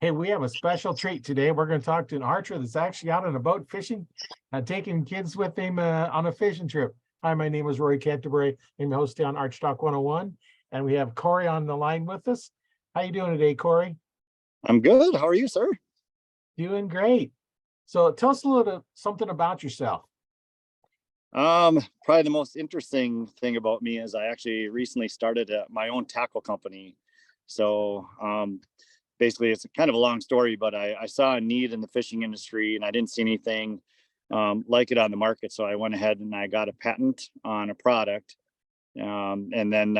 Hey, we have a special treat today. We're going to talk to an archer that's actually out on a boat fishing, taking kids with him on a fishing trip. Hi, my name is Roy Canterbury. I'm the host on Archery Talk 101, and we have Corey on the line with us. How you doing today, Corey? I'm good. How are you, sir? Doing great. So tell us a little something about yourself. Probably the most interesting thing about me is I actually recently started my own tackle company. So, basically it's kind of a long story, but I saw a need in the fishing industry and I didn't see anything like it on the market. So I went ahead and I got a patent on a product. And then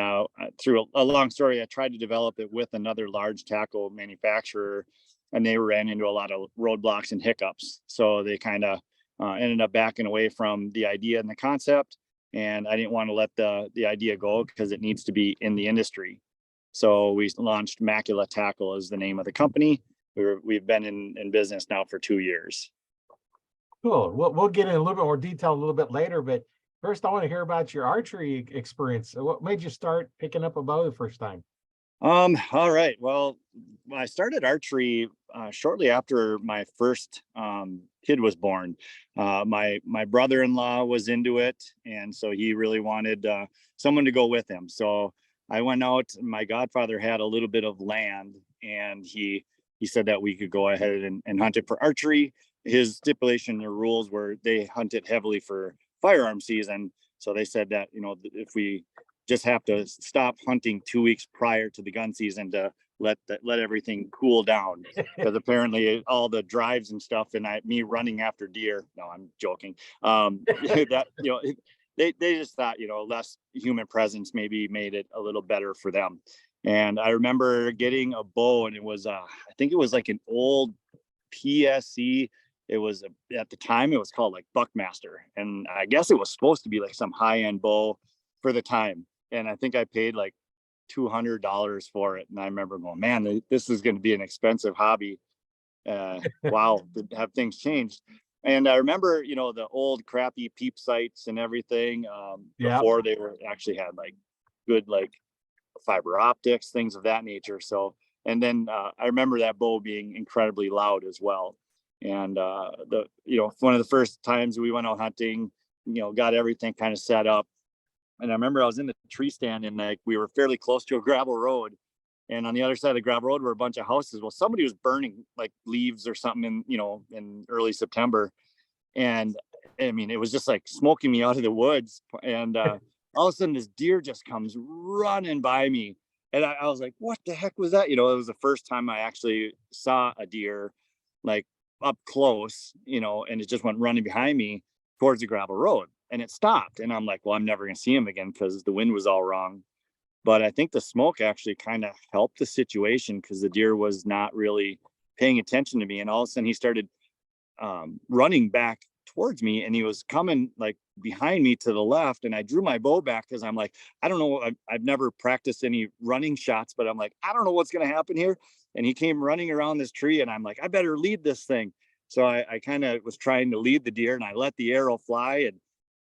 through a long story, I tried to develop it with another large tackle manufacturer, and they ran into a lot of roadblocks and hiccups. So they kind of ended up backing away from the idea and the concept. And I didn't want to let the idea go because it needs to be in the industry. So we launched Macula Tackle as the name of the company. We've been in business now for 2 years. Cool. We'll get in a little bit more detail a little bit later, but first I want to hear about your archery experience. What made you start picking up a bow the first time? All right. Well, I started archery shortly after my first kid was born. My brother-in-law was into it, and so he really wanted someone to go with him. So I went out. My godfather had a little bit of land, and he said that we could go ahead and hunt it for archery. His stipulation or rules were they hunted heavily for firearm season. So they said that, if we just have to stop hunting 2 weeks prior to the gun season to let everything cool down, because apparently all the drives and stuff and me running after deer. No, I'm joking. That they just thought less human presence maybe made it a little better for them. And I remember getting a bow, and it was I think it was like an old PSC. It was at the time it was called like Buckmaster, and I guess it was supposed to be like some high-end bow for the time. And I think I paid like $200 for it. And I remember going, man, this is going to be an expensive hobby. Wow, have things changed? And I remember, the old crappy peep sights and everything Yeah. before they were actually had like good like fiber optics, things of that nature. So, and then I remember that bow being incredibly loud as well. And one of the first times we went out hunting, got everything kind of set up. And I remember I was in the tree stand, and like we were fairly close to a gravel road. And on the other side of the gravel road were a bunch of houses. Well, somebody was burning like leaves or something in early September. And I mean, it was just like smoking me out of the woods. And all of a sudden this deer just comes running by me. And I was like, what the heck was that? It was the first time I actually saw a deer like up close, and it just went running behind me towards the gravel road. And it stopped, and I'm like, well, I'm never going to see him again because the wind was all wrong. But I think the smoke actually kind of helped the situation, because the deer was not really paying attention to me. And all of a sudden he started running back towards me, and he was coming like behind me to the left. And I drew my bow back because I'm like, I don't know, I've never practiced any running shots, but I'm like, I don't know what's going to happen here. And he came running around this tree, and I'm like, I better lead this thing. So I kind of was trying to lead the deer, and I let the arrow fly,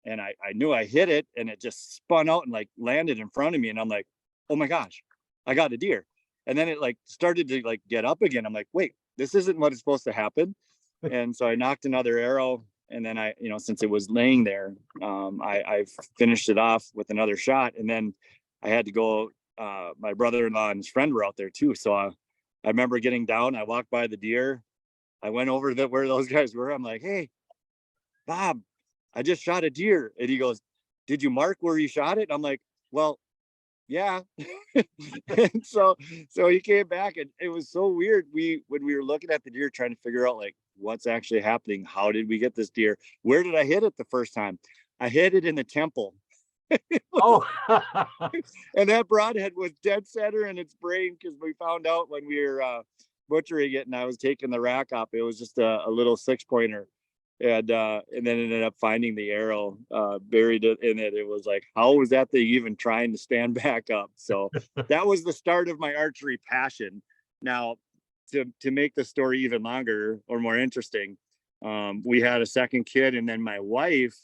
and I knew I hit it, and it just spun out and like landed in front of me. And I'm like, oh my gosh, I got a deer. And then it like started to like get up again. I'm like, wait, this isn't what is supposed to happen. And so I knocked another arrow, and then I, since it was laying there, I finished it off with another shot. And then I had to go, my brother-in-law and his friend were out there too. So I remember getting down, I walked by the deer. I went over to where those guys were. I'm like, hey, Bob, I just shot a deer. And he goes, did you mark where you shot it? I'm like, well, yeah. And so he came back, and it was so weird. When we were looking at the deer, trying to figure out like what's actually happening, how did we get this deer? Where did I hit it the first time? I hit it in the temple. Oh, And that broadhead was dead center in its brain, because we found out when we were butchering it and I was taking the rack up, it was just a little 6-pointer. And then ended up finding the arrow buried in it. It was like, how was that thing even trying to stand back up? So that was the start of my archery passion. Now, to make the story even longer or more interesting, we had a second kid, and then my wife,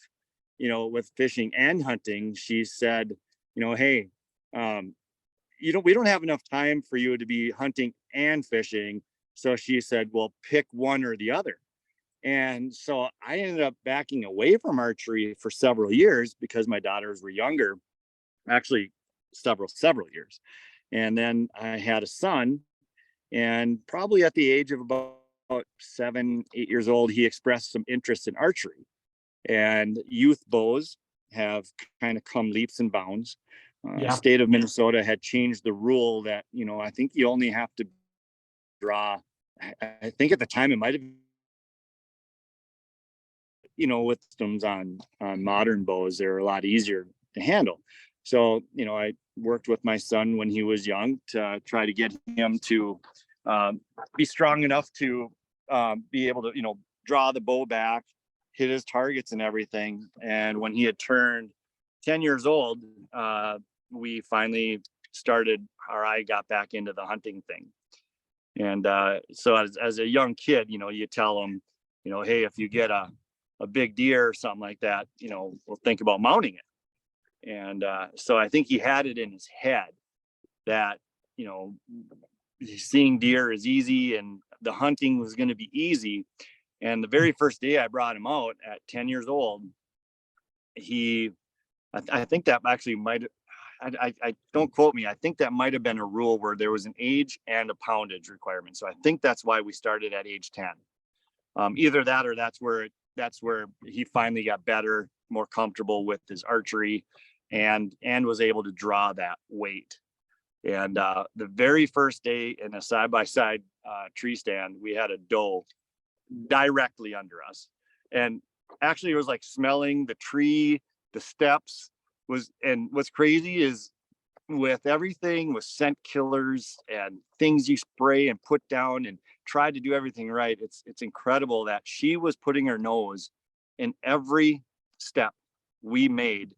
with fishing and hunting, she said, hey, we don't have enough time for you to be hunting and fishing. So she said, well, pick one or the other. And so I ended up backing away from archery for several years because my daughters were younger, actually several years. And then I had a son, and probably at the age of about 7, 8 years old, he expressed some interest in archery. And youth bows have kind of come leaps and bounds. Yeah. State of Minnesota had changed the rule that, I think you only have to draw. I think at the time it might have, with systems on modern bows, they're a lot easier to handle. So, I worked with my son when he was young to try to get him to be strong enough to be able to, draw the bow back, hit his targets and everything. And when he had turned 10 years old, we finally started, or I got back into the hunting thing. And so as a young kid, you tell them, hey, if you get a big deer or something like that, we'll think about mounting it. And so I think he had it in his head that, seeing deer is easy and the hunting was going to be easy. And the very first day I brought him out at 10 years old, I think that actually might, I don't quote me. I think that might have been a rule where there was an age and a poundage requirement. So I think that's why we started at age 10. Either that, or that's where he finally got better, more comfortable with his archery and was able to draw that weight. And the very first day in a side-by-side tree stand, we had a doe directly under us. And actually it was like smelling the tree, the steps and what's crazy is with everything with scent killers and things you spray and put down and try to do everything right. It's incredible that she was putting her nose in every step we made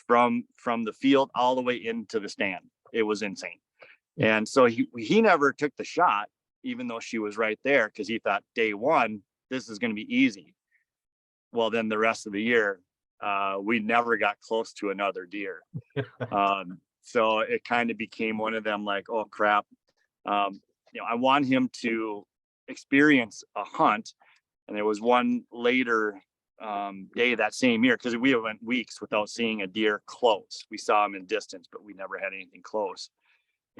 from the field all the way into the stand. It was insane. Yeah. And so he never took the shot, even though she was right there, because he thought day one, this is going to be easy. Well, then the rest of the year, we never got close to another deer. So it kind of became one of them like, oh crap. I want him to experience a hunt. And there was one later day that same year, because we went weeks without seeing a deer close. We saw him in distance, but we never had anything close.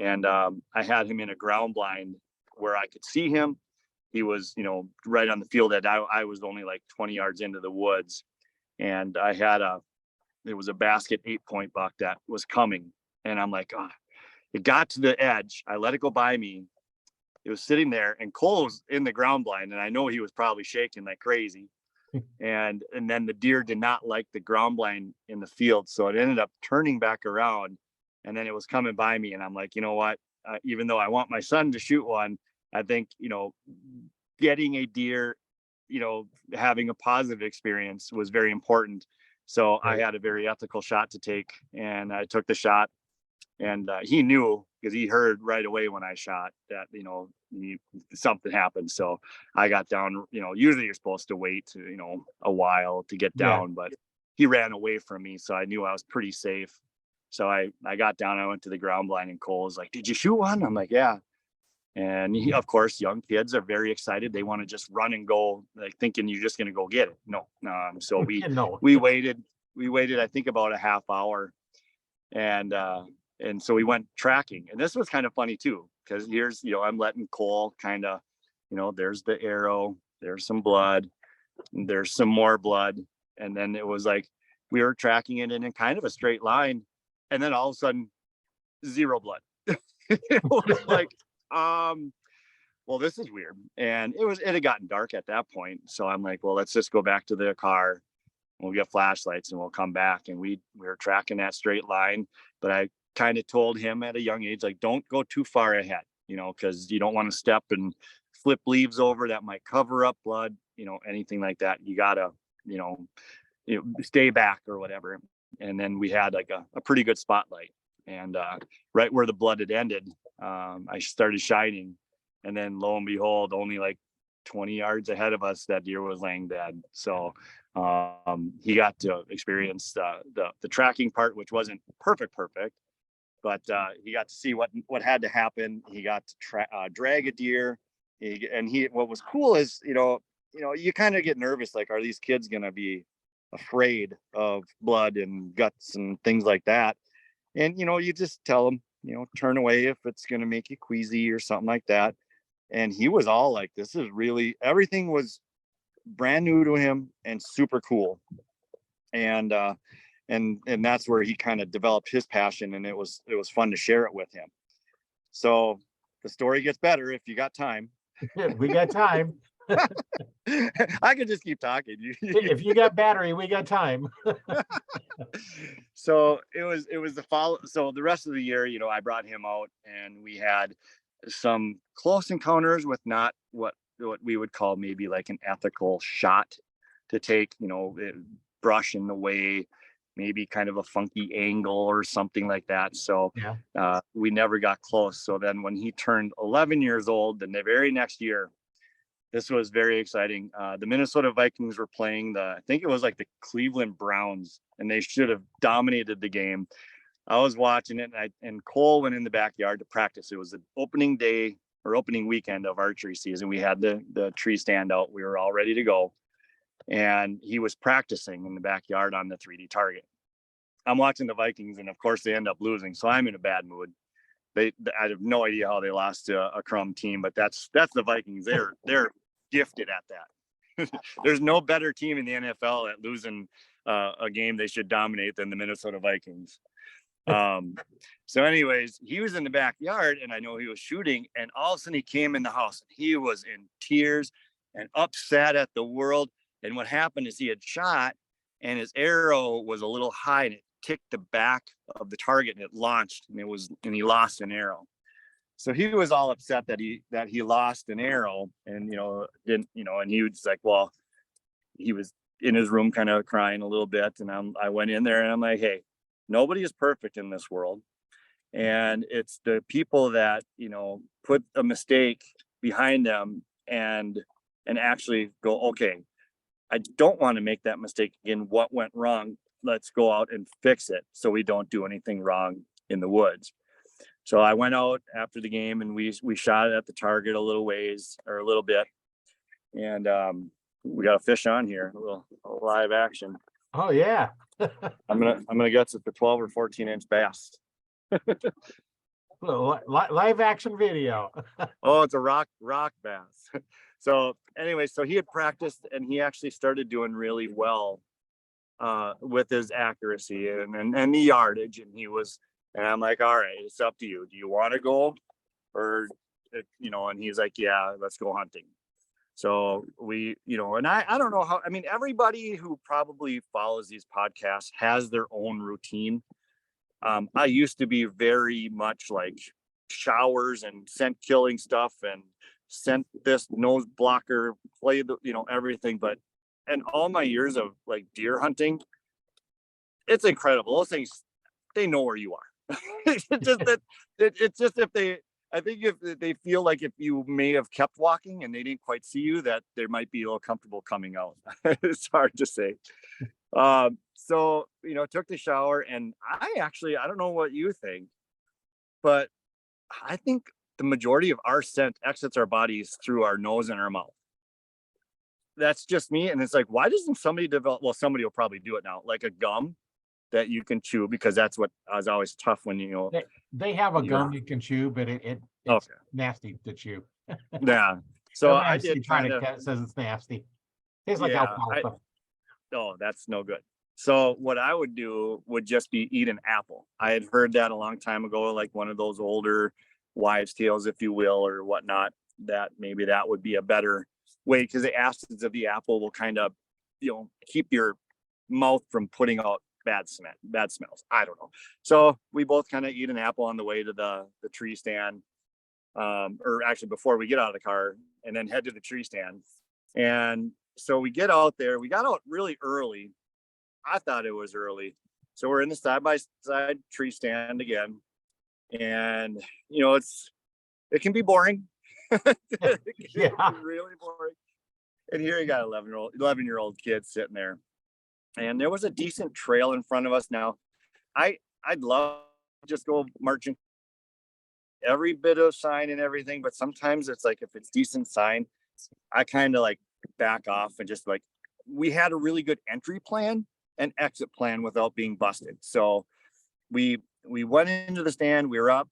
And I had him in a ground blind where I could see him. He was, right on the field edge. I was only like 20 yards into the woods. And there was a basket 8-point buck that was coming. And I'm like, oh, it got to the edge. I let it go by me. It was sitting there, and Cole was in the ground blind. And I know he was probably shaking like crazy. And then the deer did not like the ground blind in the field. So it ended up turning back around, and then it was coming by me. And I'm like, you know what? Even though I want my son to shoot one, I think, getting a deer, having a positive experience was very important. So right. I had a very ethical shot to take, and I took the shot, and he knew, because he heard right away when I shot that, something happened. So I got down, usually you're supposed to wait, a while to get down, but he ran away from me. So I knew I was pretty safe. So I got down, I went to the ground blind, and Cole was like, did you shoot one? I'm like, yeah. And of course, young kids are very excited. They want to just run and go, like thinking you're just going to go get it. No. So we waited, I think about a half hour, and so we went tracking. And this was kind of funny too, because here's, I'm letting Cole kind of, there's the arrow, there's some blood, there's some more blood. And then it was like, we were tracking it in kind of a straight line. And then all of a sudden, zero blood. It was like, well, this is weird. And it had gotten dark at that point. So I'm like, well, let's just go back to the car. We'll get flashlights and we'll come back. And we were tracking that straight line. But I kind of told him at a young age, like, don't go too far ahead, because you don't want to step and flip leaves over that might cover up blood, anything like that. You gotta, stay back or whatever. And then we had like a pretty good spotlight. And right where the blood had ended, I started shining. And then lo and behold, only like 20 yards ahead of us, that deer was laying dead. So he got to experience the tracking part, which wasn't perfect, but he got to see what had to happen. He got to drag a deer What was cool is, you kind of get nervous, like, are these kids going to be afraid of blood and guts and things like that? And, you just tell them, turn away if it's going to make you queasy or something like that. And he was all like, this is really, everything was brand new to him and super cool. And that's where he kind of developed his passion, and it was fun to share it with him. So the story gets better if you got time. We got time. I could just keep talking. If you got battery, we got time. So it was the follow. So the rest of the year, I brought him out, and we had some close encounters with not what we would call maybe like an ethical shot to take, brush in the way, maybe kind of a funky angle or something like that. So yeah, we never got close. So then when he turned 11 years old, then the very next year, this was very exciting. The Minnesota Vikings were playing I think it was like the Cleveland Browns, and they should have dominated the game. I was watching it, and Cole went in the backyard to practice. It was the opening day or opening weekend of archery season. We had the tree stand out. We were all ready to go. And he was practicing in the backyard on the 3D target. I'm watching the Vikings, and of course they end up losing. So I'm in a bad mood. I have no idea how they lost to a crumb team, but that's the Vikings. They're gifted at that. There's no better team in the NFL at losing a game they should dominate than the Minnesota Vikings. So anyways, he was in the backyard, and I know he was shooting, and all of a sudden he came in the house, and he was in tears and upset at the world. And what happened is he had shot, and his arrow was a little high, and it ticked the back of the target, and it launched, and he lost an arrow. So he was all upset that he lost an arrow, and didn't, and he was like, well, he was in his room kind of crying a little bit, and I went in there, and I'm like, hey, nobody is perfect in this world, and it's the people that put a mistake behind them and actually go, okay, I don't want to make that mistake again. What went wrong? Let's go out and fix it so we don't do anything wrong in the woods. So I went out after the game, and we shot it at the target a little ways, or a little bit, and we got a fish on here, a little live action. Oh yeah. I'm gonna guess it's a 12 or 14-inch bass. Live action video. Oh, it's a rock bass. So anyway, so he had practiced, and he actually started doing really well with his accuracy and the yardage, and I'm like, all right, it's up to you. Do you want to go, or and he's like, yeah, let's go hunting. So we, and I don't know how, I mean, everybody who probably follows these podcasts has their own routine. I used to be very much like showers and scent killing stuff and scent this nose blocker, play the, everything. But and all my years of like deer hunting, it's incredible. Those things, they know where you are. It's just I think if they feel like if you may have kept walking and they didn't quite see you, that they might be a little comfortable coming out. It's hard to say. So, took the shower, and I don't know what you think, but I think the majority of our scent exits our bodies through our nose and our mouth. That's just me. And it's like, why doesn't somebody develop? Well, somebody will probably do it now, like a gum that you can chew, because that's what was always tough when, they have a gum you can chew, but it's okay, nasty to chew. Yeah. So I did says it's nasty. Tastes like yeah, alfalfa. oh, that's no good. So what I would do would just be eat an apple. I had heard that a long time ago, like one of those older wives' tales, if you will, or whatnot, that maybe that would be a better way, because the acids of the apple will kind of, keep your mouth from putting out bad smells. I don't know. So we both kind of eat an apple on the way to the tree stand, or actually before we get out of the car, and then head to the tree stand. And so we get out there. We got out really early. I thought it was early. So we're in the side-by-side tree stand again. And, it can be boring. Yeah. Really boring. And here you got 11-year-old kid sitting there. And there was a decent trail in front of us. Now, I'd love to just go marching every bit of sign and everything, but sometimes it's like, if it's decent sign, I kind of like back off and just like, we had a really good entry plan and exit plan without being busted. So we went into the stand, we were up,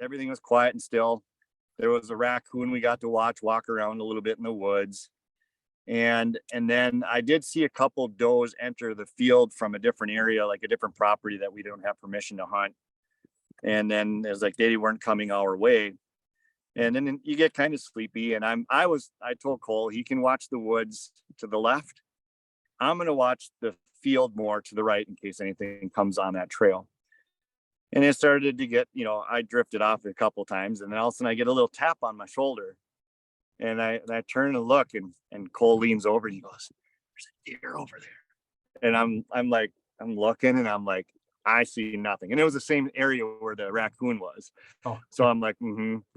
everything was quiet and still. There was a raccoon we got to walk around a little bit in the woods. And then I did see a couple does enter the field from a different area, like a different property that we don't have permission to hunt. And then it was like they weren't coming our way. And then you get kind of sleepy. And I told Cole he can watch the woods to the left. I'm gonna watch the field more to the right in case anything comes on that trail. And it started to get, I drifted off a couple times, and then all of a sudden I get a little tap on my shoulder. And I turn and look, and Cole leans over and he goes, "There's a deer over there." And I'm like, I'm looking and I'm like, I see nothing. And it was the same area where the raccoon was. Oh, So I'm like,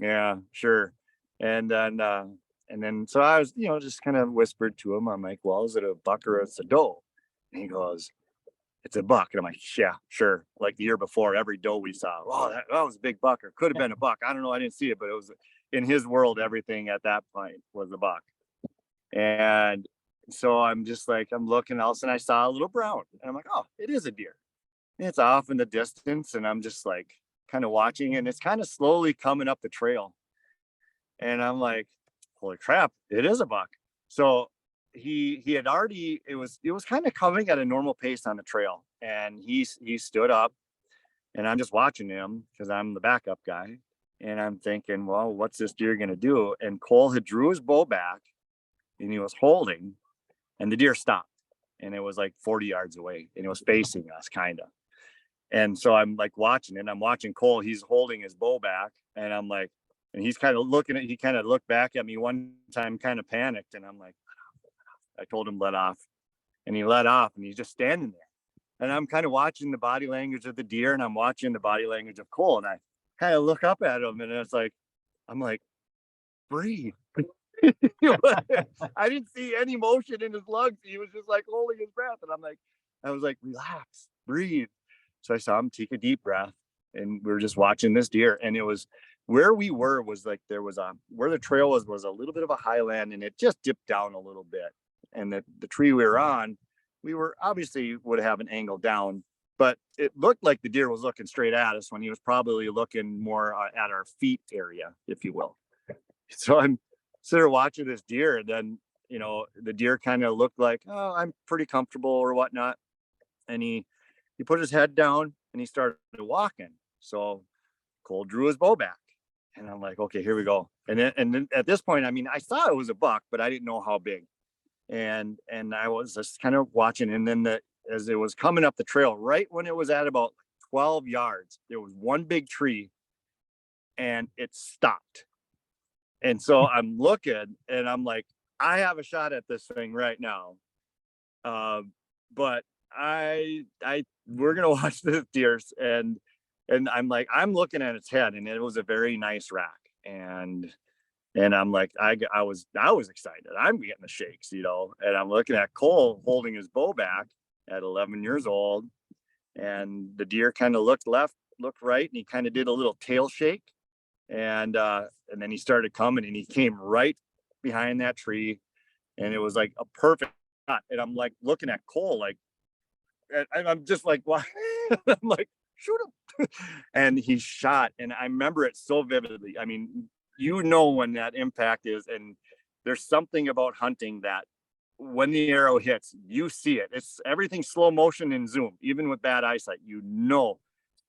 yeah, sure. And then so I was, just kind of whispered to him. I'm like, well, is it a buck or it's a doe? And he goes, "It's a buck." And I'm like, yeah, sure. Like the year before, every doe we saw, oh, that was a big buck, or could have been a buck. I don't know. I didn't see it, but it was, in his world, everything at that point was a buck. And so I'm just like, I'm looking, all of a sudden I saw a little brown. And I'm like, oh, it is a deer. And it's off in the distance. And I'm just like kind of watching, and it's kind of slowly coming up the trail. And I'm like, holy crap, it is a buck. So he had already, it was kind of coming at a normal pace on the trail. And he stood up, and I'm just watching him because I'm the backup guy. And I'm thinking, well, what's this deer gonna do? And Cole had drew his bow back, and he was holding, and the deer stopped. And it was like 40 yards away, and it was facing us kind of. And so I'm like watching it. I'm watching Cole. He's holding his bow back, and I'm like, and he's kind of looking at. He kind of looked back at me one time, kind of panicked, and I'm like, I told him let off, and he let off, and he's just standing there. And I'm kind of watching the body language of the deer, and I'm watching the body language of Cole, and I kind of look up at him, and it's like, I'm like, breathe. I didn't see any motion in his lungs. He was just like holding his breath, and I was like, relax, breathe. So I saw him take a deep breath, and we were just watching this deer. And it was where we were was like, there was where the trail was a little bit of a highland, and it just dipped down a little bit. And the tree we were on, we were obviously would have an angle down, but it looked like the deer was looking straight at us when he was probably looking more at our feet area, if you will. So I'm sitting there watching this deer, and then, the deer kind of looked like, oh, I'm pretty comfortable or whatnot. And he put his head down, and he started walking. So Cole drew his bow back, and I'm like, okay, here we go. And then at this point, I mean, I saw it was a buck, but I didn't know how big. And I was just kind of watching. And then as it was coming up the trail, right when it was at about 12 yards, there was one big tree, and it stopped. And so I'm looking, and I'm like, I have a shot at this thing right now. But we're gonna watch this deer, and I'm like, I'm looking at its head, and it was a very nice rack. And I'm like, I was excited. I'm getting the shakes, and I'm looking at Cole holding his bow back at 11 years old. And the deer kind of looked left, looked right, and he kind of did a little tail shake. And then he started coming, and he came right behind that tree, and it was like a perfect shot. And I'm like looking at Cole, like, and I'm just like, what? I'm like, shoot him. And he shot, and I remember it so vividly. I mean, when that impact is, and there's something about hunting that when the arrow hits, you see it. It's everything slow motion and zoom, even with bad eyesight,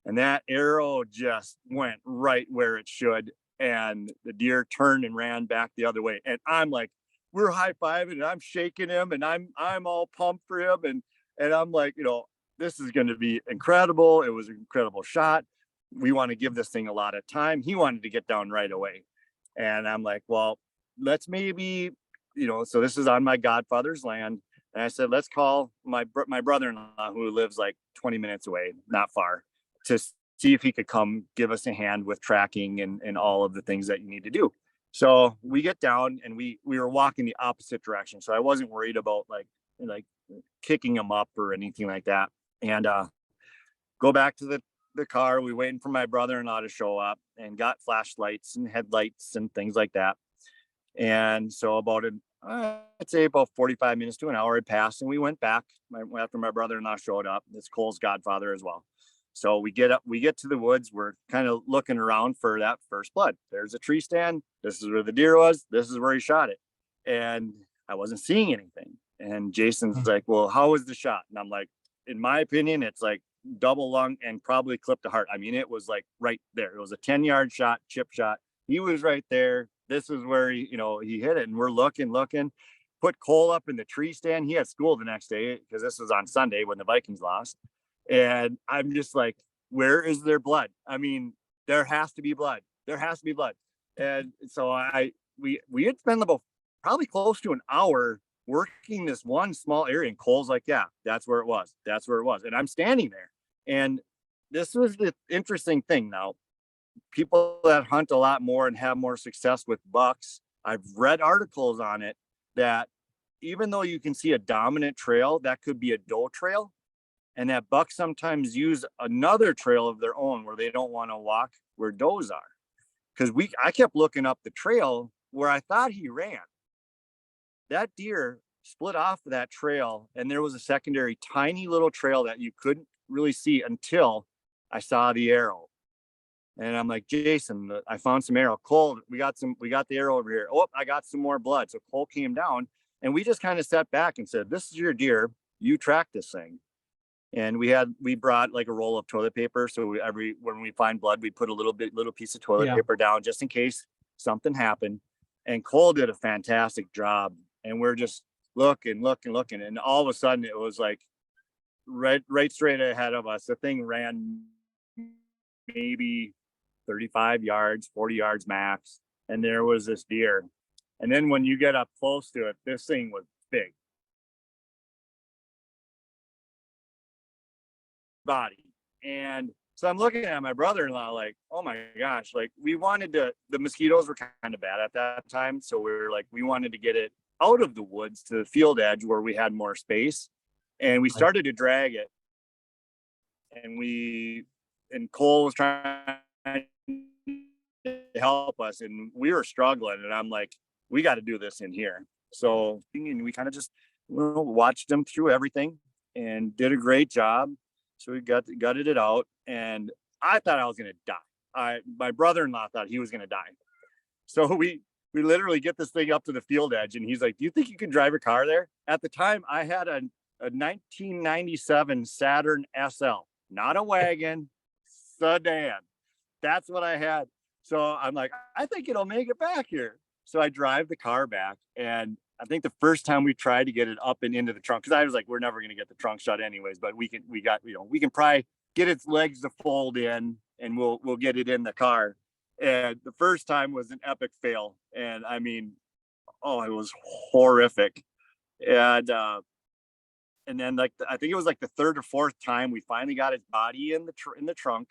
and that arrow just went right where it should. And the deer turned and ran back the other way. And I'm like, we're high-fiving, and I'm shaking him, and I'm all pumped for him. And I'm like, this is going to be incredible. It was an incredible shot. We want to give this thing a lot of time. He wanted to get down right away. And I'm like, well, let's maybe, so this is on my godfather's land. And I said, let's call my brother-in-law, who lives like 20 minutes away, not far, to see if he could come give us a hand with tracking and all of the things that you need to do. So we get down, and we were walking the opposite direction. So I wasn't worried about like kicking him up or anything like that. And go back to the car. We waiting for my brother-in-law to show up, and got flashlights and headlights and things like that. And so I'd say about 45 minutes to an hour had passed, and we went back after my brother-in-law showed up. It's Cole's godfather as well. So we get to the woods. We're kind of looking around for that first blood. There's a tree stand. This is where the deer was. This is where he shot it. And I wasn't seeing anything. And Jason's like, well, how was the shot? And I'm like, in my opinion, it's like double lung and probably clipped the heart. I mean, it was like right there. It was a 10-yard shot, chip shot. He was right there. This is where he hit it. And we're looking, put Cole up in the tree stand. He had school the next day because this was on Sunday when the Vikings lost. And I'm just like, where is their blood? I mean, there has to be blood. There has to be blood. And so we had spent about probably close to an hour working this one small area. And Cole's like, yeah, that's where it was. That's where it was. And I'm standing there. And this was the interesting thing. Now, people that hunt a lot more and have more success with bucks, I've read articles on it that even though you can see a dominant trail, that could be a doe trail. And that bucks sometimes use another trail of their own where they don't want to walk where does are. Because I kept looking up the trail where I thought he ran. That deer split off of that trail, and there was a secondary tiny little trail that you couldn't really see until I saw the arrow. And I'm like, Jason, I found some arrow. Cole, we got the arrow over here. Oh, I got some more blood. So Cole came down, and we just kind of sat back and said, this is your deer. You track this thing. And we brought like a roll of toilet paper. So when we find blood, we put a little piece of toilet paper down just in case something happened. And Cole did a fantastic job. And we're just looking. And all of a sudden it was like right straight ahead of us. The thing ran maybe 35 yards, 40 yards max. And there was this deer. And then when you get up close to it, this thing was big. Body. And so I'm looking at my brother-in-law like, oh my gosh, like the mosquitoes were kind of bad at that time. So we wanted to get it out of the woods to the field edge where we had more space. And we started to drag it. And Cole was trying to help us, and we were struggling. And I'm like, we got to do this in here. So we kind of just watched them through everything and did a great job. So we gutted it out, and I thought I was going to die. My brother-in-law thought he was going to die. So we literally get this thing up to the field edge, and he's like, do you think you can drive a car there? At the time, I had a 1997 Saturn SL, not a wagon, sedan. That's what I had. So I'm like, I think it'll make it back here. So I drive the car back, and I think the first time we tried to get it up and into the trunk, because I was like, we're never going to get the trunk shut anyways, but we can probably get its legs to fold in, and we'll get it in the car. And the first time was an epic fail. And I mean, it was horrific. And then I think it was like the third or fourth time we finally got its body in the trunk.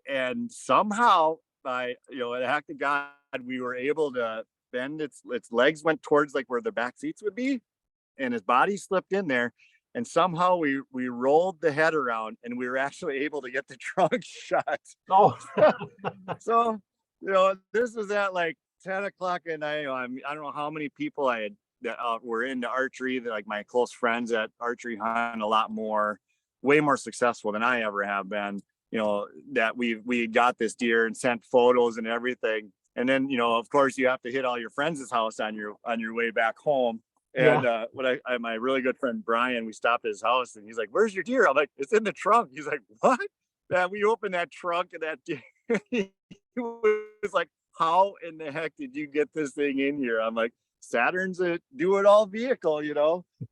And somehow by, an act of God, we were able to bend its legs went towards like where the back seats would be, and his body slipped in there, and somehow we rolled the head around, and we were actually able to get the trunk shut. So this was at like 10 o'clock at night. I don't know how many people I had that were into archery, that like my close friends at archery hunt a lot more, way more successful than I ever have been, that we got this deer and sent photos and everything. And then, of course, you have to hit all your friends' house on your way back home. And when my really good friend Brian, we stopped at his house, and he's like, "Where's your deer?" I'm like, "It's in the trunk." He's like, "What?" And we opened that trunk, and that deer, he was like, "How in the heck did you get this thing in here?" I'm like, "Saturn's a do-it-all vehicle,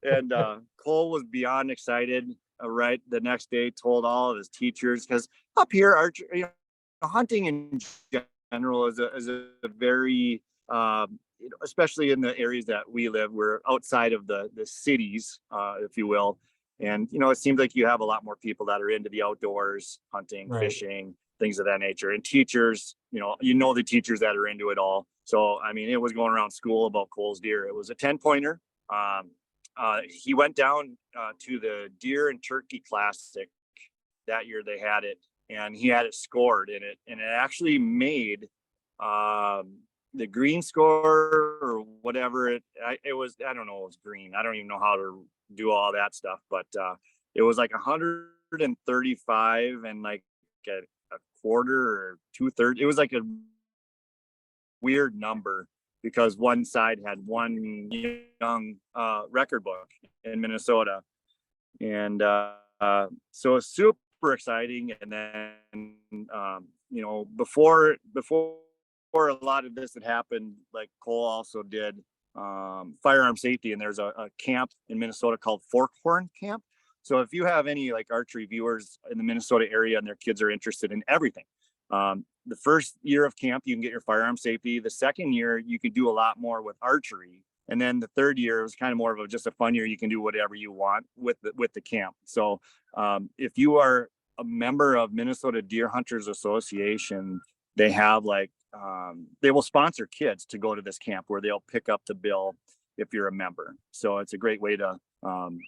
And Cole was beyond excited. Right, the next day, told all of his teachers, because up here, archery, hunting in general is a very especially in the areas that we live, we're outside of the cities, if you will. And it seems like you have a lot more people that are into the outdoors, hunting, fishing, things of that nature. And teachers, the teachers that are into it all. So I mean, it was going around school about Cole's deer. It was a 10-pointer. He went down to the Deer and Turkey Classic that year. They had it and he had it scored in it, and it actually made the green score or whatever it was. I don't know, it was green. I don't even know how to do all that stuff, but it was like 135 and like a quarter or 2/3. It was like a weird number because one side had one young record book in Minnesota, and so it's super exciting. And then before a lot of this had happened, like Cole also did firearm safety, and there's a camp in Minnesota called Forkhorn Camp. So if you have any like archery viewers in the Minnesota area and their kids are interested in everything, the first year of camp, you can get your firearm safety. The second year, you can do a lot more with archery. And then the third year was kind of more of just a fun year. You can do whatever you want with the camp. So if you are a member of Minnesota Deer Hunters Association, they have like, they will sponsor kids to go to this camp where they'll pick up the bill if you're a member. So it's a great way to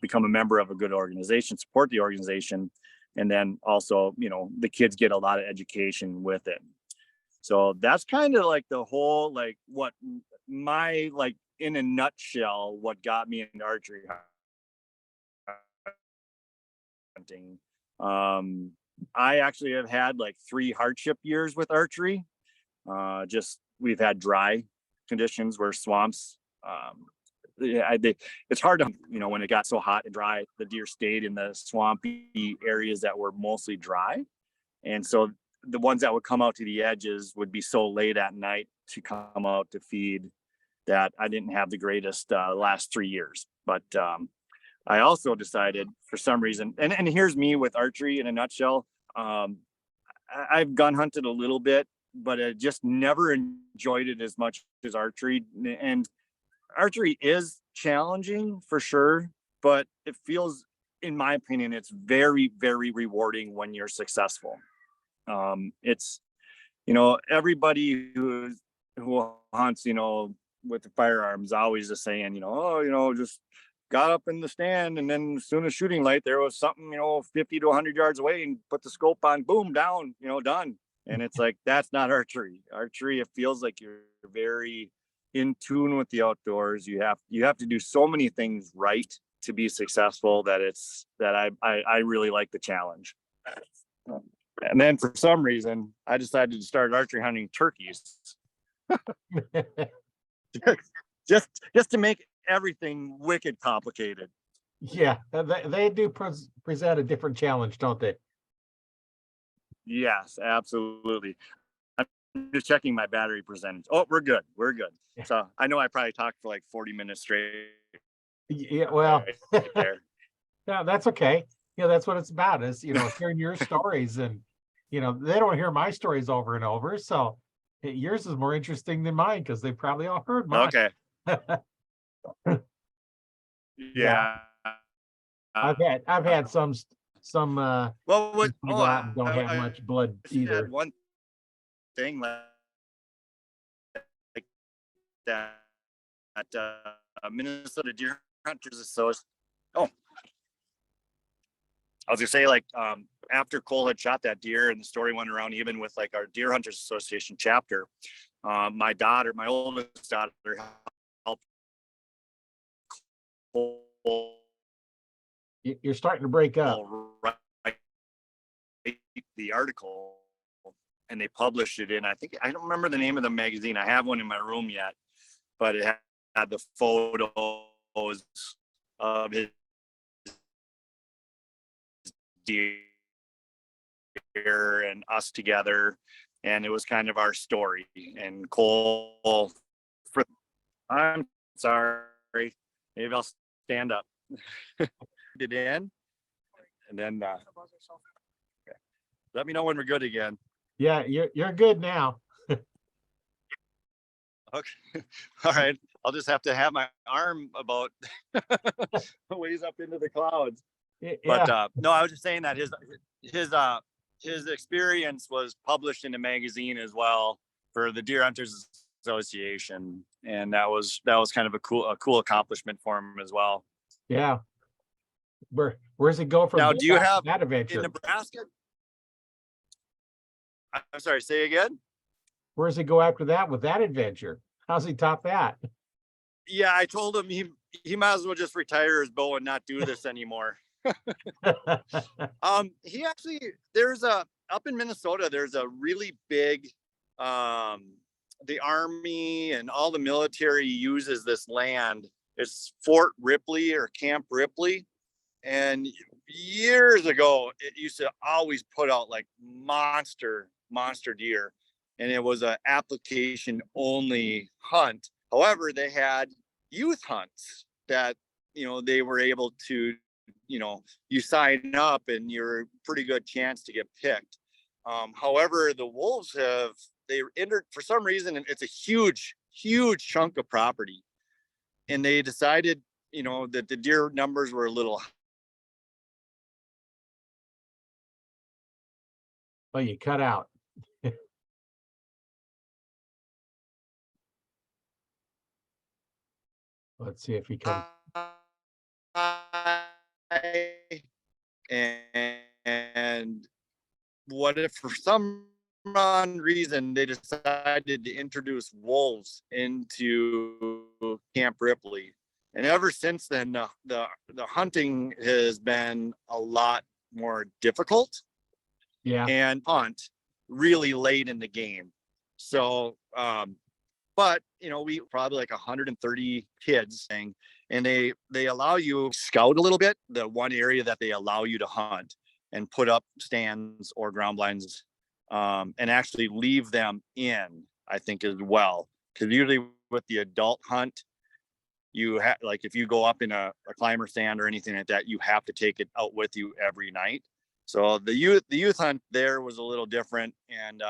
become a member of a good organization, support the organization. And then also, the kids get a lot of education with it. So that's kind of like the whole, like what my, like in a nutshell, what got me into archery hunting. I actually have had like 3 hardship years with archery. We've had dry conditions where swamps, it's hard to, when it got so hot and dry, the deer stayed in the swampy areas that were mostly dry. And so the ones that would come out to the edges would be so late at night to come out to feed that I didn't have the greatest last 3 years. But I also decided for some reason, and here's me with archery in a nutshell. I've gun hunted a little bit, but I just never enjoyed it as much as archery. And archery is challenging for sure, but it feels, in my opinion, it's very, very rewarding when you're successful. It's, everybody who hunts, with the firearms always is saying, just got up in the stand, and then as soon as shooting light, there was something, 50 to 100 yards away, and put the scope on, boom, down, done. And it's like, that's not archery. Archery, it feels like you're very in tune with the outdoors. You have to do so many things right to be successful that I really like the challenge. And then for some reason, I decided to start archery hunting turkeys. just to make everything wicked complicated. Yeah, they do present a different challenge, don't they? Yes, absolutely. I'm just checking my battery percentage. Oh, we're good. So I know I probably talked for like 40 minutes straight. Yeah, well, right there. yeah, that's okay. That's what it's about, is hearing your stories. And they don't hear my stories over and over, so yours is more interesting than mine because they probably all heard mine. Okay. Yeah. I've had some well, what go out and don't have much blood either. One thing like that at Minnesota Deer Hunters Association. Oh, I was gonna say, like, after Cole had shot that deer and the story went around, even with like our Deer Hunters Association chapter, my oldest daughter, helped Cole. You're starting to break up. Write the article, and they published it in, I don't remember the name of the magazine. I have one in my room yet, but it had the photos of his deer and us together, and it was kind of our story. And Cole, I'm sorry, maybe I'll stand up. It in, and then okay. Let me know when we're good again. Yeah, you're good now. Okay. All right. I'll just have to have my arm about ways up into the clouds. Yeah. But no, I was just saying that his experience was published in a magazine as well for the Deer Hunters Association, and that was kind of a cool accomplishment for him as well. Yeah. Where's it go from now? Do you have that adventure in Nebraska? I'm sorry, say again? Where does he go after that with that adventure? How's he top that? Yeah, I told him he might as well just retire his bow and not do this anymore. He actually, there's a up in Minnesota, there's a really big the army and all the military uses this land. It's Fort Ripley or Camp Ripley. And years ago, it used to always put out like monster deer. And it was an application only hunt. However, they had youth hunts that, they were able to, you sign up and you're a pretty good chance to get picked. However, the wolves they entered for some reason, and it's a huge chunk of property. And they decided, that the deer numbers were a little. Oh, you cut out. Let's see if he comes. And what if for some reason they decided to introduce wolves into Camp Ripley? And ever since then, the hunting has been a lot more difficult. Yeah. And hunt really late in the game. So, but we probably like 130 kids thing, and they allow you scout a little bit the one area that they allow you to hunt and put up stands or ground blinds, and actually leave them in, I think, as well. Because usually with the adult hunt, you have, like, if you go up in a climber stand or anything like that, you have to take it out with you every night. So the youth hunt there was a little different. And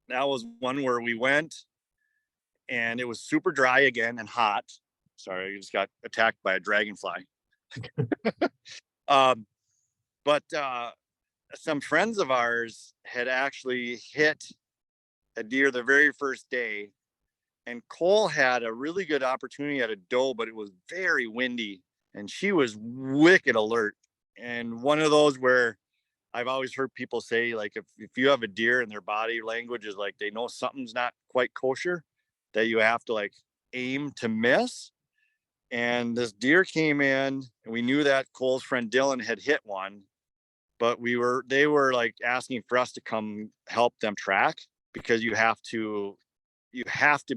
that was one where we went and it was super dry again and hot. Sorry, I just got attacked by a dragonfly. But some friends of ours had actually hit a deer the very first day. And Cole had a really good opportunity at a doe, but it was very windy and she was wicked alert. And one of those where I've always heard people say, like, if you have a deer and their body language is like they know something's not quite kosher, that you have to like aim to miss. And this deer came in and we knew that Cole's friend Dylan had hit one, but they were like asking for us to come help them track, because you have to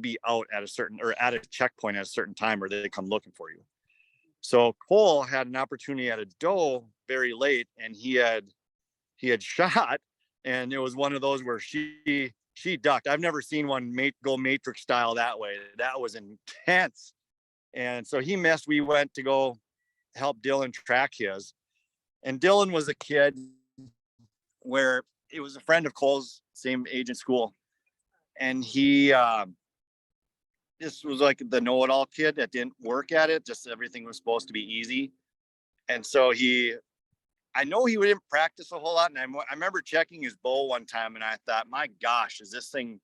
be out at a certain, or at a checkpoint at a certain time, or they come looking for you. So Cole had an opportunity at a doe very late, and he had shot, and it was one of those where she ducked. I've never seen one go matrix style that way. That was intense. And so he missed. We went to go help Dylan track his. And Dylan was a kid where it was a friend of Cole's, same age in school. And he this was like the know-it-all kid that didn't work at it. Just everything was supposed to be easy. And so I know he didn't practice a whole lot. And I remember checking his bow one time and I thought, my gosh, is this thing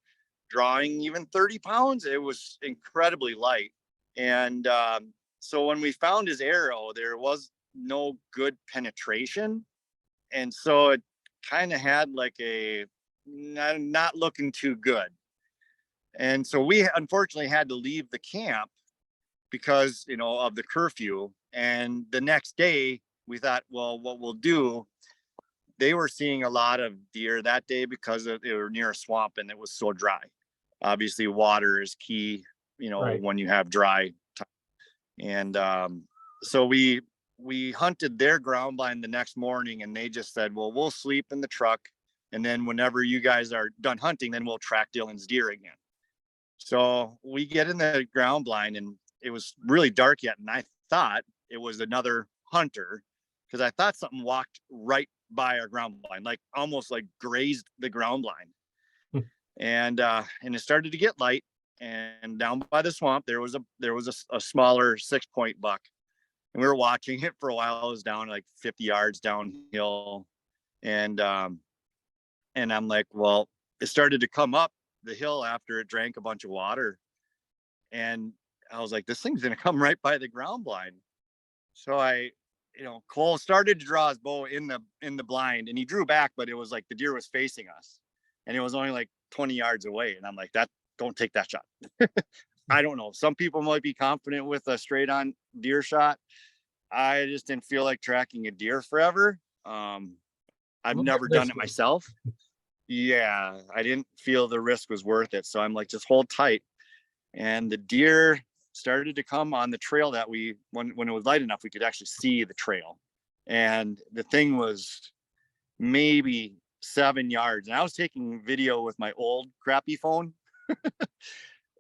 drawing even 30 pounds? It was incredibly light. And so when we found his arrow, there was no good penetration. And so it kind of had like a not looking too good. And so we unfortunately had to leave the camp because, of the curfew. And the next day we thought, well, what we'll do, they were seeing a lot of deer that day because they were near a swamp and it was so dry. Obviously water is key, Right. when you have dry time. And so we hunted their ground blind the next morning, and they just said, well, we'll sleep in the truck, and then whenever you guys are done hunting, then we'll track Dylan's deer again. So we get in the ground blind, and it was really dark yet, and I thought it was another hunter, because I thought something walked right by our ground blind, like almost like grazed the ground blind. And it started to get light, and down by the swamp there was a smaller 6-point buck, and we were watching it for a while. It was down like 50 yards downhill, and I'm like, well, it started to come up the hill after it drank a bunch of water, and I was like, this thing's gonna come right by the ground blind. So Cole started to draw his bow in the blind, and he drew back, but it was like the deer was facing us. and it was only like 20 yards away. And I'm like, don't take that shot. I don't know. Some people might be confident with a straight on deer shot. I just didn't feel like tracking a deer forever. I've never done it myself. Yeah, I didn't feel the risk was worth it. So I'm like, just hold tight. And the deer started to come on the trail that when it was light enough, we could actually see the trail. And the thing was maybe 7 yards. And I was taking video with my old crappy phone.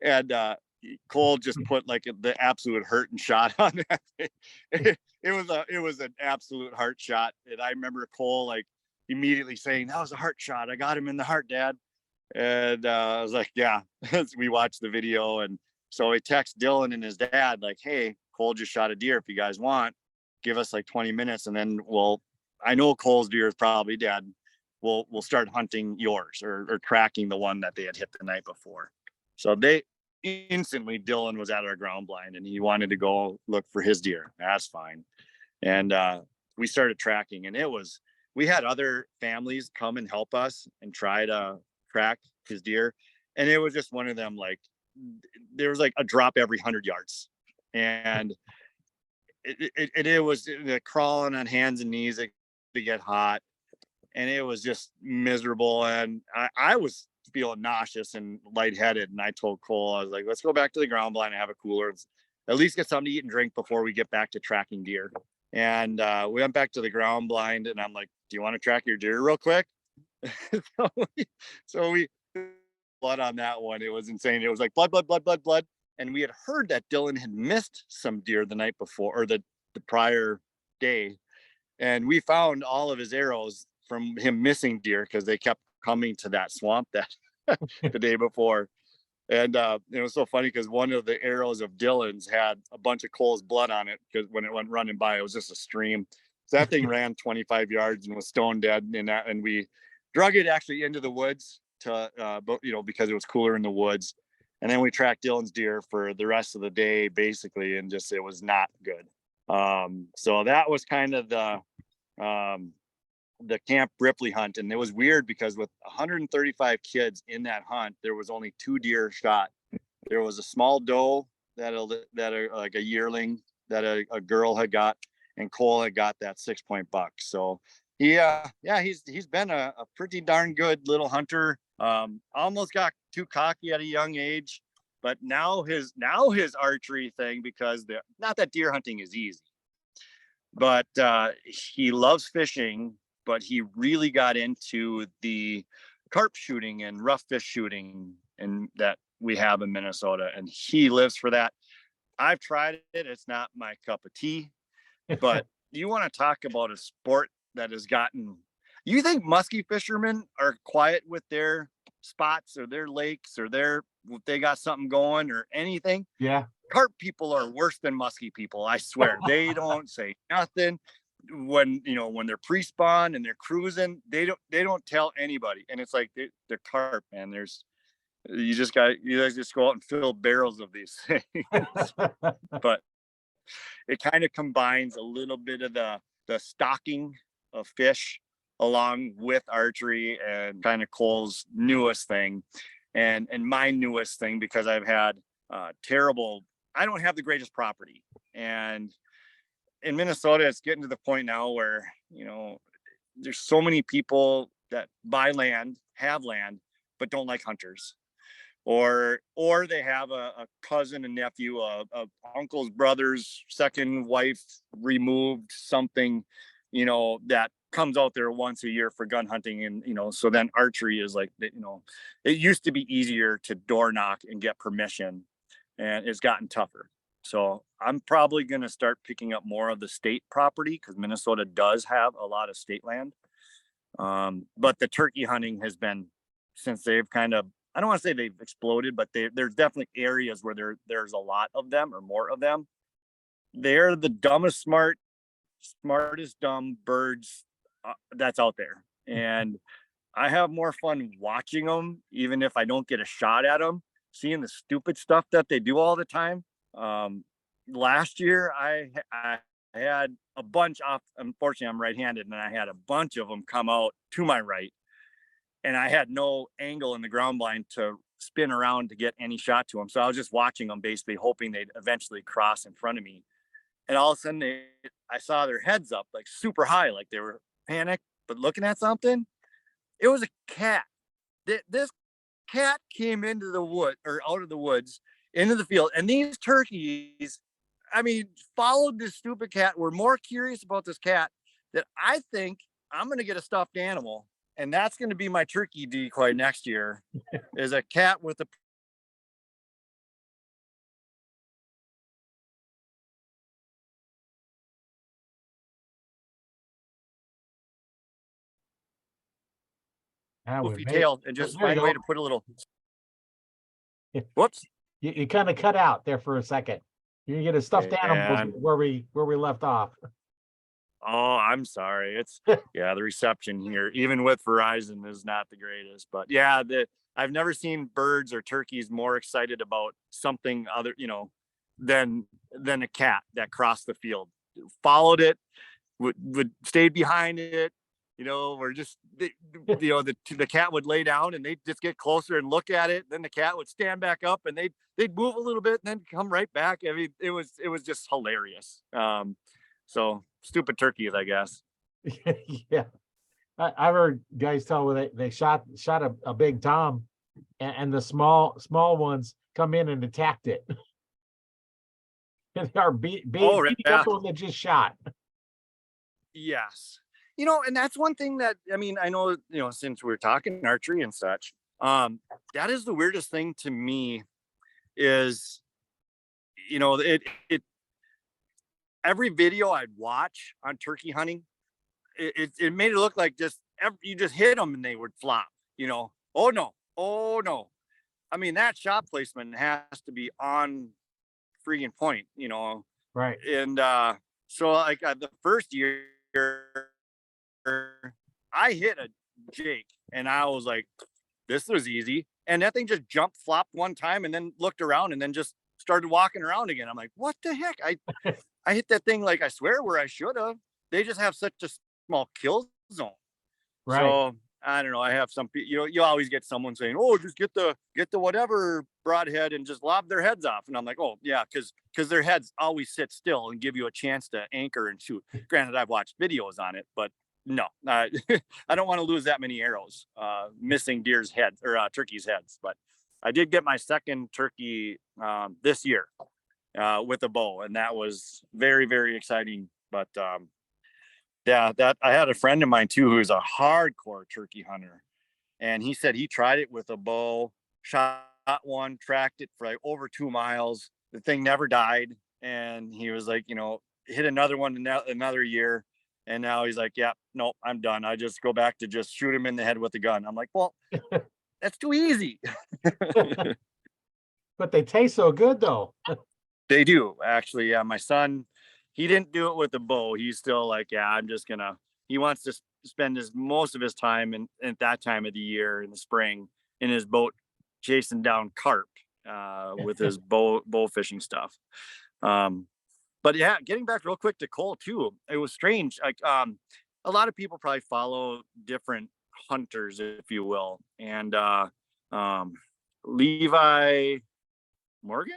And Cole just put like the absolute hurt and shot on that. It was an absolute heart shot. And I remember Cole like immediately saying, "That was a heart shot. I got him in the heart, Dad." And I was like, "Yeah." We watched the video, and so he texted Dylan and his dad like, "Hey, Cole just shot a deer. If you guys want, give us like 20 minutes, and then I know Cole's deer is probably dead. We'll start hunting yours or tracking the one that they had hit the night before." So they instantly, Dylan was at our ground blind and he wanted to go look for his deer. That's fine. And we started tracking, and we had other families come and help us and try to track his deer. And it was just one of them, like there was like a drop every 100 yards. And it was crawling on hands and knees to get hot. And it was just miserable. And I was feeling nauseous and lightheaded. And I told Cole, I was like, let's go back to the ground blind and have a cooler. At least get something to eat and drink before we get back to tracking deer. And we went back to the ground blind, and I'm like, do you want to track your deer real quick? so we blood on that one. It was insane. It was like blood, blood, blood, blood, blood. And we had heard that Dylan had missed some deer the night before, or the prior day. And we found all of his arrows from him missing deer because they kept coming to that swamp that the day before. And it was so funny because one of the arrows of Dylan's had a bunch of Cole's blood on it, because when it went running by, it was just a stream. So that thing ran 25 yards and was stone dead. And we drug it actually into the woods to, because it was cooler in the woods. And then we tracked Dylan's deer for the rest of the day, basically, and just it was not good. So that was kind of the Camp Ripley hunt. And it was weird because with 135 kids in that hunt, there was only 2 deer shot. There was a small doe that like a yearling that a girl had got, and Cole had got that 6-point buck. So he's been a pretty darn good little hunter. Almost got too cocky at a young age, but now his archery thing, because not that deer hunting is easy, but he loves fishing. But he really got into the carp shooting and rough fish shooting and that we have in Minnesota, and he lives for that. I've tried it. It's not my cup of tea, but you want to talk about a sport that has gotten, you think muskie fishermen are quiet with their spots or their lakes or if they got something going or anything? Yeah. Carp people are worse than muskie people. I swear. They don't say nothing. When they're pre-spawn and they're cruising, they don't tell anybody. And it's like they're carp, man. You guys just go out and fill barrels of these things. But it kind of combines a little bit of the stocking of fish along with archery, and kind of Cole's newest thing and my newest thing, because I've had I don't have the greatest property. And in Minnesota, it's getting to the point now where, there's so many people that buy land, have land, but don't like hunters, or they have a cousin, a nephew, a uncle's brother's second wife removed, something, that comes out there once a year for gun hunting. And, so then archery is like, it used to be easier to door knock and get permission, and it's gotten tougher. So I'm probably going to start picking up more of the state property, because Minnesota does have a lot of state land. But the turkey hunting has been, since they've kind of, I don't want to say they've exploded, but there's definitely areas where there's a lot of them, or more of them. They're the smartest dumb birds that's out there. And I have more fun watching them, even if I don't get a shot at them, seeing the stupid stuff that they do all the time. Last year I had a bunch off. Unfortunately, I'm right-handed, and I had a bunch of them come out to my right, and I had no angle in the ground blind to spin around to get any shot to them. So I was just watching them, basically hoping they'd eventually cross in front of me. And all of a sudden I saw their heads up like super high, like they were panicked, but looking at something. It was a cat. This cat came into the wood, or out of the woods into the field. And these turkeys, I mean, followed this stupid cat, were more curious about this cat that I think I'm going to get a stuffed animal. And that's going to be my turkey decoy next year is a cat with a. We Poofy may, tail and just there you find a way go. to put a little. Whoops. You kind of cut out there for a second. You get a stuffed animals where we left off. Oh, I'm sorry. It's yeah, the reception here, even with Verizon, is not the greatest. But yeah, I've never seen birds or turkeys more excited about something other, than a cat that crossed the field, followed it, would stay behind it, or just the cat would lay down and they'd just get closer and look at it. Then the cat would stand back up and they'd move a little bit and then come right back. I mean, it was just hilarious. So stupid turkeys, I guess. Yeah, I've heard guys tell where they shot a big tom, and the small ones come in and attacked it. And they are beating up the one that just shot. Yes. And that's one thing that, I mean, I know, since we're talking archery and such, that is the weirdest thing to me is, every video I'd watch on turkey hunting, it made it look like you just hit them and they would flop, oh no. I mean, that shot placement has to be on freaking point, Right. And so like the first year I hit a Jake and I was like, this was easy. And that thing just jumped, flopped one time and then looked around and then just started walking around again. I'm like, what the heck? I hit that thing like I swear where I should have. They just have such a small kill zone. Right. So I don't know. I have some people, you always get someone saying, oh, just get the whatever broadhead and just lob their heads off. And I'm like, oh yeah, because their heads always sit still and give you a chance to anchor and shoot. Granted, I've watched videos on it, but no, I don't want to lose that many arrows, missing deer's heads or turkey's heads. But I did get my second turkey this year with a bow, and that was very, very exciting. But yeah, that I had a friend of mine too who's a hardcore turkey hunter, and he said he tried it with a bow, shot one, tracked it for like over 2 miles. The thing never died, and he was like, hit another one another year, and now he's like, yeah, no, I'm done. I just go back to just shoot him in the head with a gun. I'm like, well, that's too easy. But they taste so good though. They do, actually. Yeah, my son, he didn't do it with a bow. He's still like, yeah, he wants to spend most of his time at that time of the year in the spring in his boat chasing down carp with his bow fishing stuff. But yeah, getting back real quick to Cole too, it was strange. Like a lot of people probably follow different hunters, if you will. And Levi Morgan,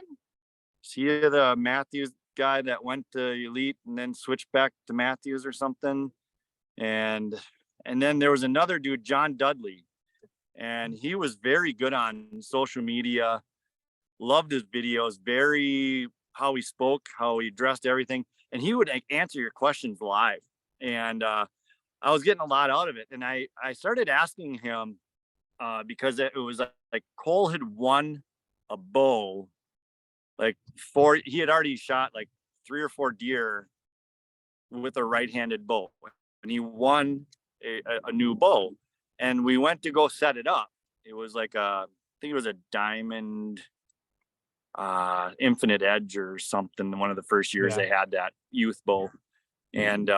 is he the Matthews guy that went to Elite and then switched back to Matthews or something? And then there was another dude, John Dudley, and he was very good on social media. Loved his videos, very how he spoke, how he dressed, everything. And he would answer your questions live. And I was getting a lot out of it. And I started asking him because it was like Cole had won a bow, like he had already shot like 3 or 4 deer with a right-handed bow, and he won a new bow. And we went to go set it up. It was like I think it was a diamond Infinite Edge or something, one of the first years they had that youth bow. And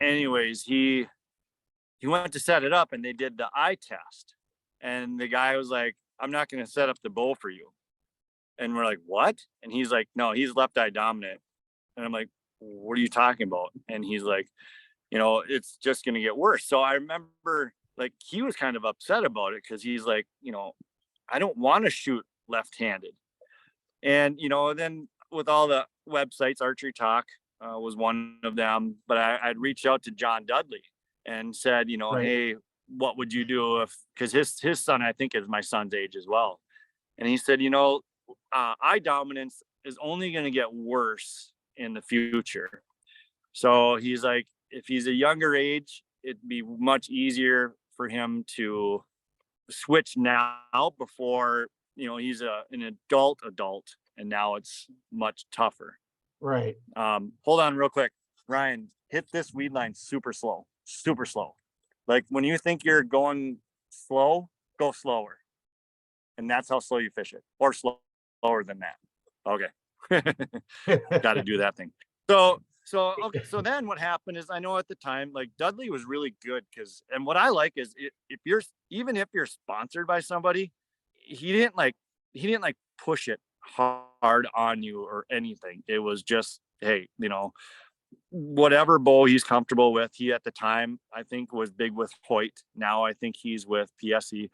anyways, he went to set it up and they did the eye test, and the guy was like, I'm not going to set up the bow for you. And we're like, what? And he's like, no, he's left eye dominant. And I'm like, what are you talking about? And he's like, it's just going to get worse. So I remember like he was kind of upset about it because he's like, I don't want to shoot left-handed. And then with all the websites, Archery Talk was one of them. But I'd reached out to John Dudley and said, Right. hey, what would you do if? Because his son, I think, is my son's age as well. And he said, eye dominance is only going to get worse in the future. So he's like, if he's a younger age, it'd be much easier for him to switch now before he's an adult, and now it's much tougher. Right. Hold on real quick, Ryan. Hit this weed line super slow. Like when you think you're going slow, go slower, and that's how slow you fish it, or slower than that. Okay. Got to do that thing. So then what happened is, I know at the time, like Dudley was really good and what I like is if you're sponsored by somebody, he didn't like push it hard on you or anything. It was just, hey, whatever bow he's comfortable with. He at the time, I think, was big with Hoyt. Now I think he's with PSE.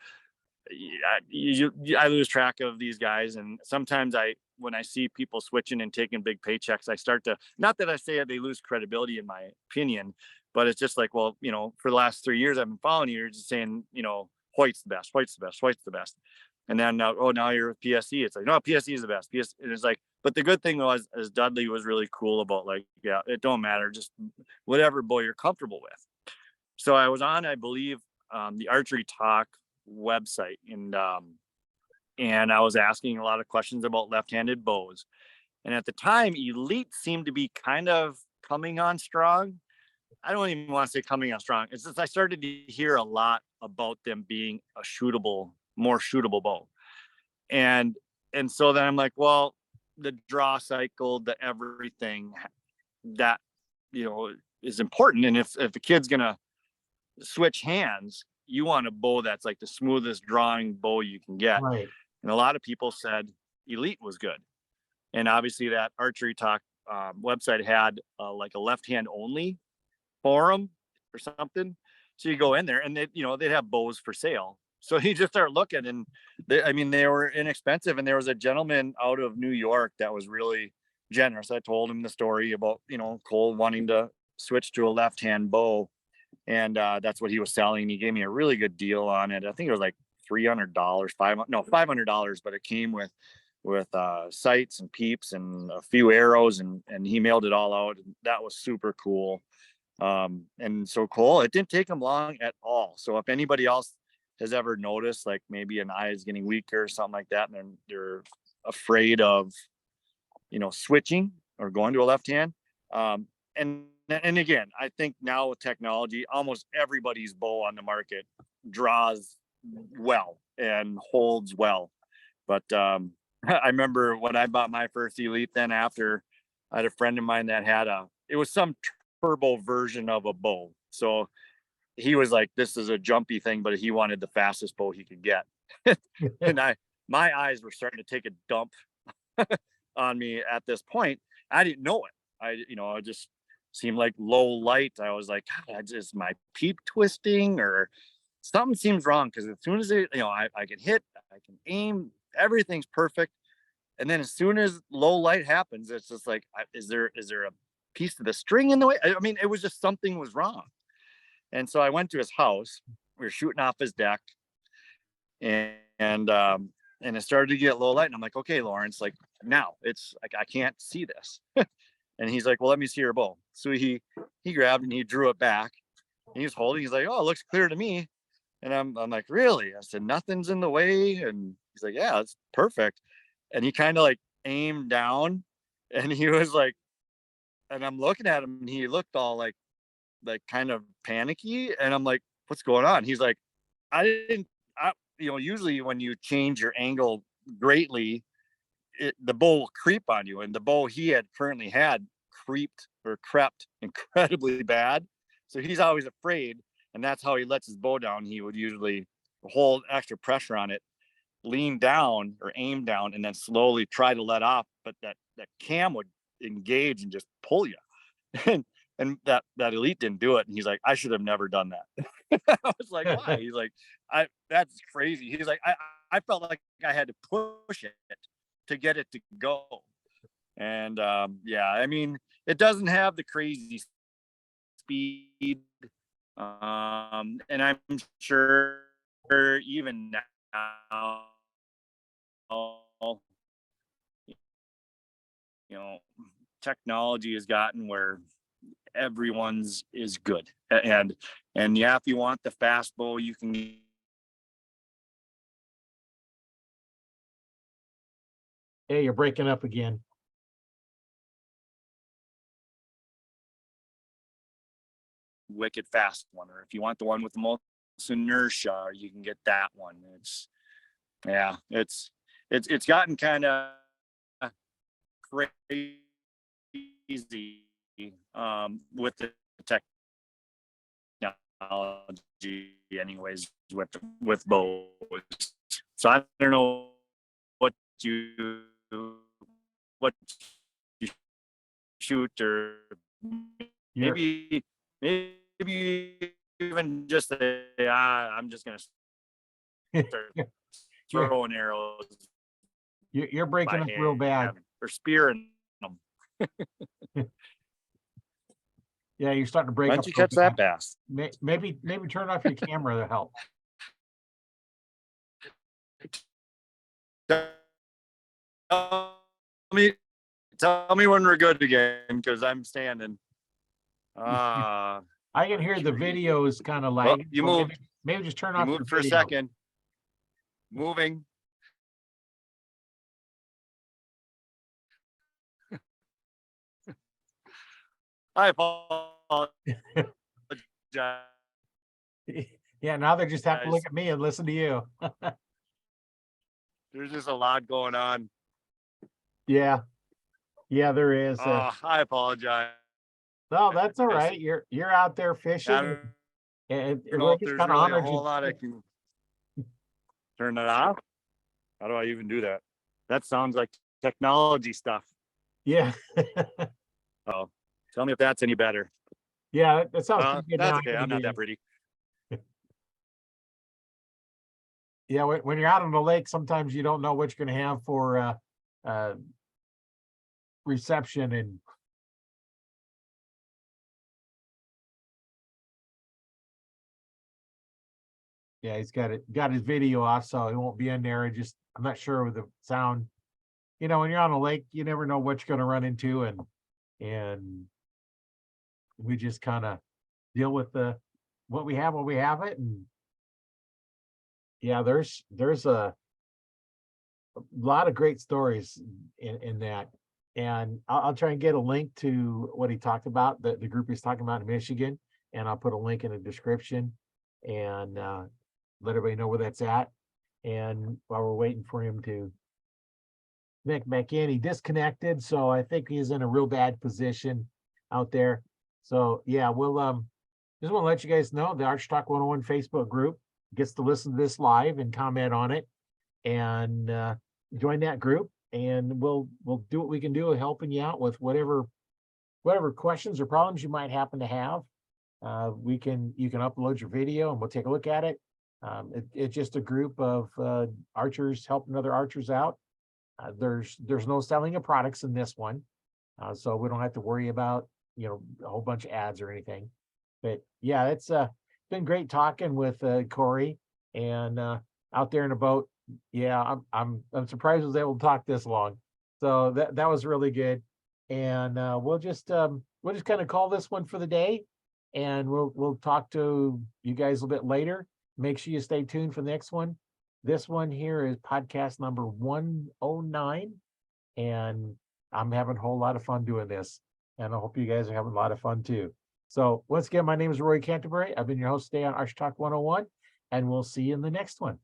I lose track of these guys, and sometimes when I see people switching and taking big paychecks, I start to, not that I say they lose credibility in my opinion, but it's just like, well, for the last 3 years I've been following you, you're just saying, Hoyt's the best. And then now you're with PSE. It's like, no, PSE is the best. And it's like, but the good thing was, is Dudley was really cool about like, yeah, it don't matter, just whatever bow you're comfortable with. So I was on, I believe, the Archery Talk website, and I was asking a lot of questions about left-handed bows. And at the time, Elite seemed to be kind of coming on strong. I don't even want to say coming on strong. It's just I started to hear a lot about them being a more shootable bow. And so then I'm like, well, the draw cycle, the everything that, is important. And if the kid's going to switch hands, you want a bow that's like the smoothest drawing bow you can get. Right. And a lot of people said Elite was good. And obviously that Archery Talk website had like a left hand only forum or something. So you go in there and they'd have bows for sale. So you just start looking, and they were inexpensive. And there was a gentleman out of New York that was really generous. I told him the story about, Cole wanting to switch to a left hand bow. And that's what he was selling. He gave me a really good deal on it. I think it was like $300, $500, but it came with sights and peeps and a few arrows, and he mailed it all out. And that was super cool. And so Cole, it didn't take him long at all. So if anybody else has ever noticed, like maybe an eye is getting weaker or something like that, and they're afraid of, switching or going to a left hand. And again, I think now with technology, almost everybody's bow on the market draws well and holds well. But I remember when I bought my first Elite, then after, I had a friend of mine that had it was some turbo version of a bow. So he was like, this is a jumpy thing, but he wanted the fastest bow he could get. And my eyes were starting to take a dump on me at this point. I didn't know it. I just seemed like low light. I was like, God, is my peep twisting or something seems wrong? Because as soon as I can hit, I can aim, everything's perfect. And then as soon as low light happens, it's just like, is there a piece of the string in the way? I mean, it was just something was wrong. And so I went to his house. We were shooting off his deck, and it started to get low light. And I'm like, okay, Lawrence, like now it's like I can't see this. And he's like, well, let me see your bow. So he grabbed and he drew it back. And he was holding. He's like, oh, it looks clear to me. And I'm like, really? I said, nothing's in the way. And he's like, yeah, it's perfect. And he kind of like aimed down, and he was like, and I'm looking at him, and he looked all like kind of panicky. And I'm like, what's going on? He's like, usually when you change your angle greatly, the bow will creep on you. And the bow he had currently had crept incredibly bad. So he's always afraid. And that's how he lets his bow down. He would usually hold extra pressure on it, lean down or aim down, and then slowly try to let off. But that cam would engage and just pull you. And and that elite didn't do it. And he's like, I should have never done that. I was like, why? He's like, that's crazy. He's like, I felt like I had to push it to get it to go. And yeah, I mean, it doesn't have the crazy speed. And I'm sure even now, you know, technology has gotten where everyone's is good. And yeah, if you want the fast bow, you can. Hey, you're breaking up again. Wicked fast one, or if you want the one with the most inertia, you can get that one. It's gotten kind of crazy with the technology anyways with bows. So I don't know what you shoot, or maybe even just say, I'm just gonna start throwing arrows. You're breaking up real bad. Or spearing them. Yeah, you're starting to break Why up. don't you catch that bass? Maybe turn off your camera to help. Tell me when we're good again, because I'm standing. I can hear the video is kind of lagging. You moved. Maybe just turn You off moved your for video. a second. Moving. I apologize. Yeah, now they just have to look at me and listen to you. There's just a lot going on. Yeah, there is. I apologize. No, that's all right. You're out there fishing, and we're just kind of honored. A whole lot I can turn it off. How do I even do that? That sounds like technology stuff. Yeah. Oh, tell me if that's any better. Yeah, that sounds good. That's okay. I'm not that pretty. Yeah, when you're out on the lake, sometimes you don't know what you're going to have for reception. And yeah, he's got his video off, so it won't be in there. I'm not sure with the sound. You know, when you're on a lake, you never know what you're going to run into, and we just kind of deal with what we have when we have it. And yeah, there's a lot of great stories in that. And I'll try and get a link to what he talked about, the group he's talking about in Michigan, and I'll put a link in the description and let everybody know where that's at. And while we're waiting for him to connect back in, he disconnected, so I think he's in a real bad position out there. So yeah, we'll just want to let you guys know the Archery Talk 101 Facebook group gets to listen to this live and comment on it, and join that group, and we'll do what we can do helping you out with whatever questions or problems you might happen to have. You can upload your video and we'll take a look at it. It's just a group of archers helping other archers out. There's no selling of products in this one, so we don't have to worry about a whole bunch of ads or anything. But yeah, it's been great talking with Corey and out there in a boat. Yeah, I'm surprised I was able to talk this long. So that was really good. And we'll just kind of call this one for the day, and we'll talk to you guys a little bit later. Make sure you stay tuned for the next one. This one here is podcast number 109, and I'm having a whole lot of fun doing this, and I hope you guys are having a lot of fun too. So once again, my name is Roy Canterbury. I've been your host today on Archery Talk 101, and we'll see you in the next one.